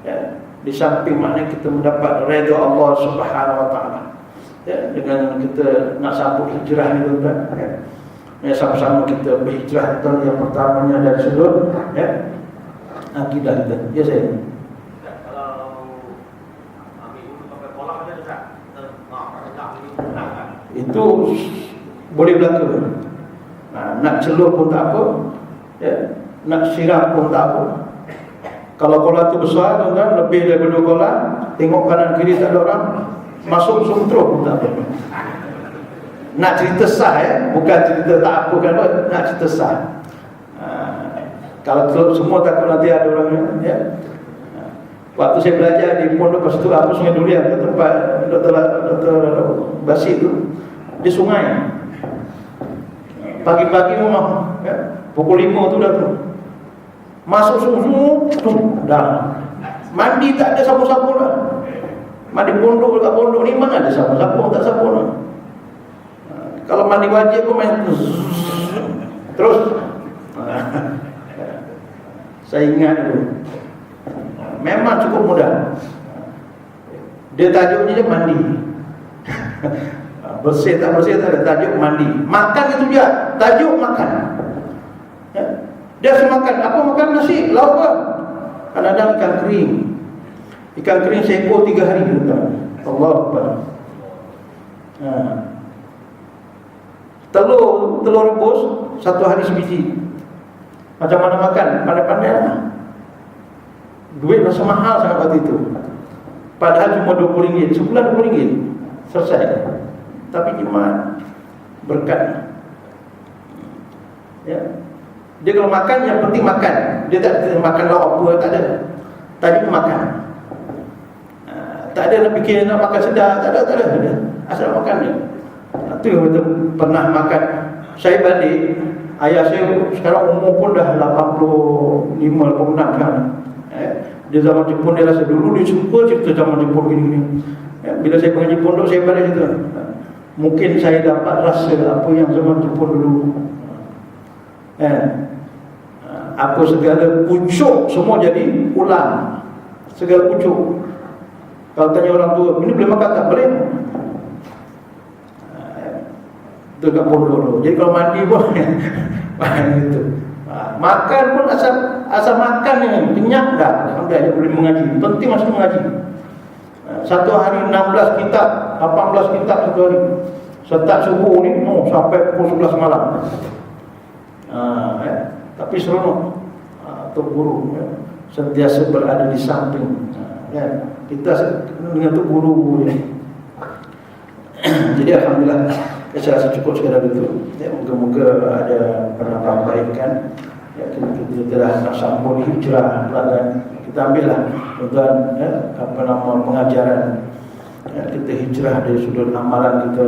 Ya, di samping maknanya kita mendapat redha Allah Subhanahu Wa Taala. Ya, dengan kita nak sambut hijrah ni tuan-tuan. Ya, sama-sama kita berhijrah yang pertamanya dari sudut, ya, akidah kita. Ya saya. Itu boleh berlaku. Nak celup pun tak apa, ya, nak siram pun tak apa. Kalau kolam tu besar, tuan-tuan, lebih daripada 2 kolam, tengok kanan kiri tak ada orang, masuk suntruh pun tak apa. Nak cerita sah, ya, bukan cerita tak apa kan, nak cerita sah. Kalau celup semua takut nanti ada orang, ya. Waktu saya belajar di pondok pas tu apa Sungai Durian, ke tempat Dr. Basit tu, di sungai. Pagi-pagi rumah, ya, pukul 5 tu dah tu. Masuk susu tu dah. Mandi tak ada sabun-sabun dah. Mandi pondok dekat pondok ni mana ada sabun-sabun, tak sabun dah. Kalau mandi wajib pun main terus. Saya ingat dulu. Memang cukup mudah. Dia tajuknya je mandi. Bersih tak bersih tak ada, tajuk mandi. Makan itu dia, tajuk makan. Ya. Dia harus makan. Apa makan? Nasi, lauk apa? Kadang-kadang ikan kering. Ikan kering seekor 3 hari juga. Allah Akbar. Telur rebus 1 hari sebiji. Macam mana makan? Pandai-pandai lah. Duit rasa mahal sangat waktu itu. Padahal cuma RM20, sebulan RM20, selesai. Tapi jimat berkat. Ya. Dia kalau makan yang penting makan. Dia tak makan lauk apa, tak ada. Tadi makan. Tak ada nak fikir nak makan sedap, tak ada. Asal makan je. Itu yang betul pernah makan. Saya balik, ayah saya sekarang umur pun dah 85, 86 sekarang. Dia zaman Jepun dia rasa dulu dia suka cerita zaman Jepun gini-gini. Ya, bila saya pergi pondok saya balik cerita. Mungkin saya dapat rasa apa yang zaman Jepun dulu. Apa segala pucuk semua jadi ulang. Segala pucuk. Kalau tanya orang tua, ini boleh makan tak? Boleh. Itu kat pondok dulu. Jadi kalau mandi pun itu. Makan pun asal makan ni kenyang dah. Dia boleh mengaji. Penting masih mengaji. Satu hari 16 kitab, 18 kitab satu hari. Start subuh ni sampai pukul 11 malam. Tapi seronok. Tok guru sentiasa berada di samping. Kita dengan tok guru ni. Jadi alhamdulillah, saya rasa cukup sekadar itu. Moga-moga ada perbaikan. Kita telah nak sambung hijrah pelanggan. Kita ambillah tuan, pengajaran. Kita hijrah dari sudut amalan kita.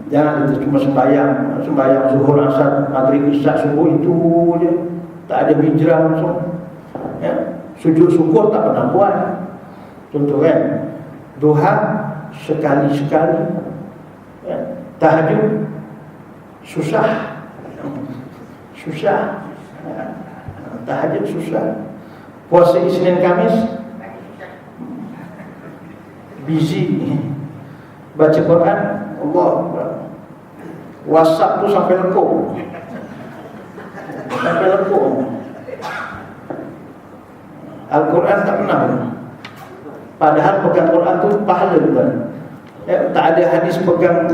Jangan kita cuma sembahyang zuhur, asar, maghrib, isyak, subuh itu je. Tak ada hijrah langsung. Sujud syukur tak pernah buat. Contoh kan, duha sekali-sekali. Tahajud susah. Tahajud susah. Puasa Isnin Kamis busy. Baca Quran, Allah. WhatsApp tu sampai lekuk. Sampai lekuk. Al-Quran tak pernah. Padahal pegang Quran tu pahala bukan? Tak ada hadis pegang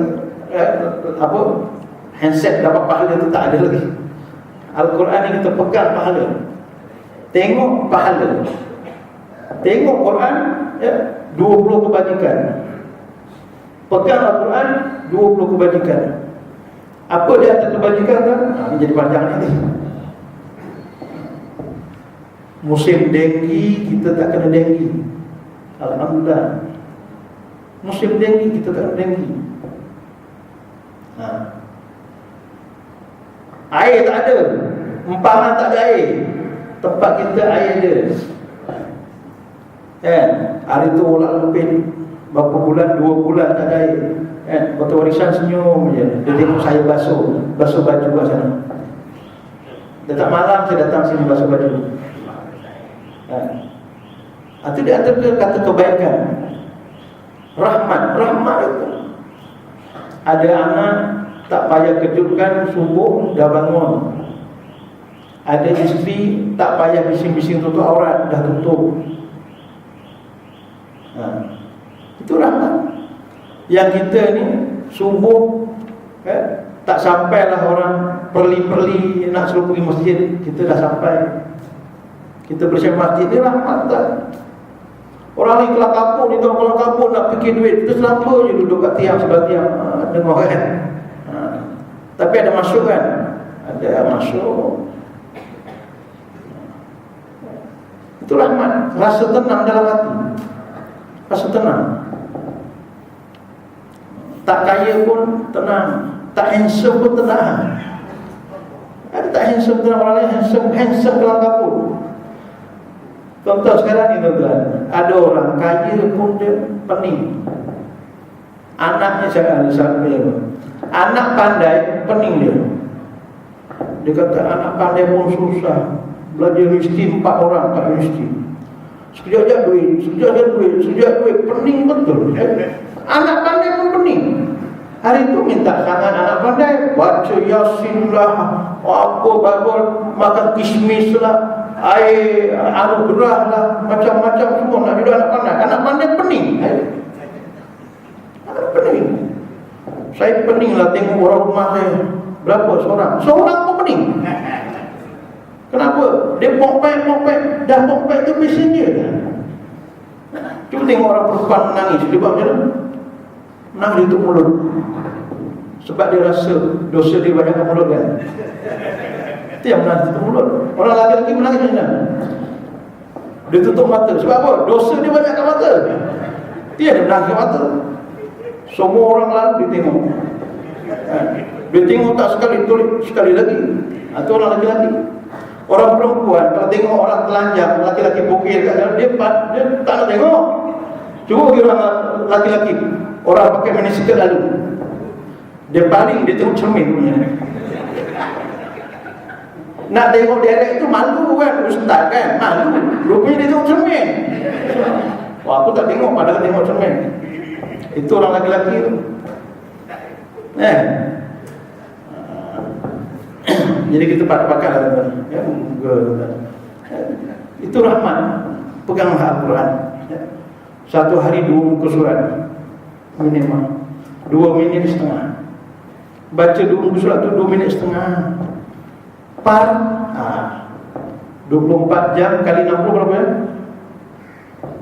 handset dapat pahala tu, tak ada lagi. Al-Quran ni kita pegang pahala. Tengok pahala. Tengok Quran 20 kebajikan. Pegang Al-Quran 20 kebajikan. Apa dia atas kebajikan kan? Ini jadi panjang nanti. Musim denggi kita tak kena denggi. Alhamdulillah. Musim denggi kita tak kena denggi. Air tak ada, empangan tak ada air. Tempat kita air ada. Hari tu ulang lebih berapa bulan, 2 bulan tak ada air. Betul warisan senyum je. Dia tengok saya basuh baju kat sana. Dia tak malam saya datang sini basuh baju. Itu dia kata kebaikan. Rahmat itu. Ada anak tak payah kejutkan, subuh dah bangun. Ada isteri tak payah bising-bising tutup aurat, dah tutup. Itu rahmat. Yang kita ni subuh tak sampailah orang perli-perli nak suruh pergi masjid, kita dah sampai. Kita bersama masjid ni rahmat tak? Orang ni kelah kapur, ni tuan kelah kapur nak fikir duit, kita selamba je duduk kat tiang sebelah tiang, dengar kan. Tapi ada masuk kan? Ada masuk. Itu rahmat. Rasa tenang dalam hati. Rasa tenang. Tak kaya pun tenang, tak handsome pun tenang. Ada tak handsome tenang, orang lain handsome kelah kapur. Contoh sekarang ni tuan-tuan, ada orang kaya pun dia pening. Anaknya anak pandai pening dia. Dia kata anak pandai pun susah. Belajar universiti 4 orang kat universiti. Sekejap duit, pening betul. Anak pandai pun pening. Hari tu minta sangat anak pandai, baca Yasin lah, apa makan kismis lah, air anugerah lah, macam-macam semua nak hidup anak pandai. Anak pandai pening. Anak pening. Saya pening lah tengok orang rumah saya. Berapa seorang? Seorang pun pening. Kenapa? Dia pokpek, dah pokpek tu mesin dia. Cuba tengok orang perempuan menangis. Dia buat macam mana? Menangis dia tutup mulut. Sebab dia rasa dosa dia banyak kat mulut kan. Itu yang menangis tutup mulut. Orang lelaki-lelaki menangis macam mana? Dia tutup mata. Sebab apa? Dosa dia banyak kat mata. Dia ada menangis kat mata. Semua orang lalu dia tengok. Dia tengok tak sekali, tulis sekali lagi. Itu orang lelaki-lelaki. Orang perempuan kalau tengok orang telanjang, laki-laki bokeh kat dalam, dia tak nak tengok. Cuba pergi orang laki-laki, orang pakai miniskirt lalu, dia baring, dia tengok cermin punya. Nak tengok direct tu malu kan, ustaz kan, malu. Rupanya dia tengok cermin. Wah, aku tak tengok, padahal tengok cermin. Itu orang laki-laki tu. Jadi kita pakai lah, ya, itu rahmat. Pegang Al-Quran. Satu hari 2 muka surat minimal 2 minit setengah. Baca 2 muka surat tu 2 minit setengah. 24 jam kali 60 berapa ya?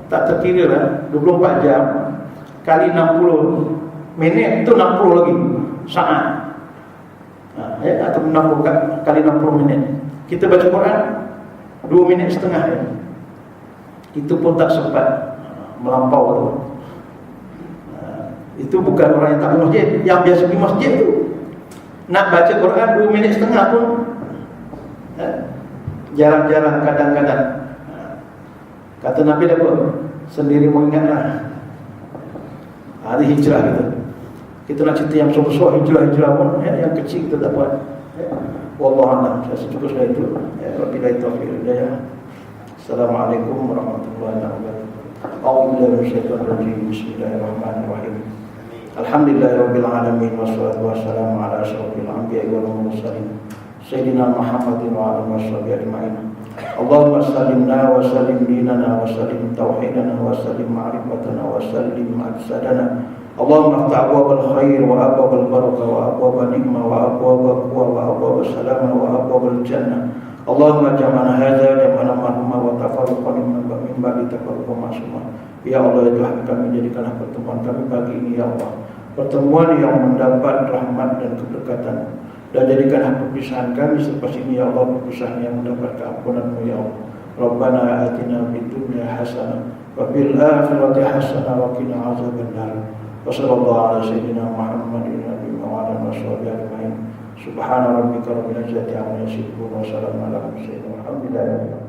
Tak terkira lah. 24 jam kali 60 minit itu 60 lagi saat. Atau 60 kali 60 minit. Kita baca Quran 2 minit setengah ya. Itu pun tak sempat melampau tu. Itu bukan orang yang tak pergi masjid. Yang biasa pergi masjid tu nak baca Quran 2 minit setengah pun jarang-jarang, kadang-kadang. Kata Nabi apa? Sendiri mengingatlah hari hijrah kita. Kita nak cerita yang besar-besar hijrah pun, yang kecil kita tak buat. Wallahualam. Saya cukup sekali itu. Wabillahi taufiq wal hidayah. Assalamualaikum warahmatullahi wabarakatuh. A'udzubillahi minasyaitonir rajim. Bismillahirrahmanirrahim. Alhamdulillahirabbil alamin wassalatu wassalamu ala asyrofil anbiya'i wal mursalin sayyidina Muhammadin wa ala washabihi ajma'in. Allahumma sallimna wa sallim dinana wa sallim tauhidana wa sallim ma'rifatana wa sallim ajsadana. Allahumma aftah abwabal khair wa abwabal barakah wa abwabal ni'mah wa abwabal quwwah wa abwabal salamah wa abwabal jannah. Allahumma jama'na hadza jama'na marhumah wa tafarruqna min ba'di tafarruqan ma'sumah. Ya Allah, ya Tuhan kami, jadikanlah pertemuan kami pagi ini ya Allah pertemuan yang mendapat rahmat dan keberkatan, dan jadikanlah perpisahan kami selepas ini ya Allah perpisahan yang mendapat keampunan-Mu ya Allah. Rabbana atina fid dunya hasanah wa fil akhirati hasanah wa qina azabannar. Wa sallallahu ala sayyidina Muhammadin wa ala washabihi ajma'in. Subhana rabbika rabbil izzati amma yasifun wa salamun ala mursalin walhamdulillahi rabbil alamin.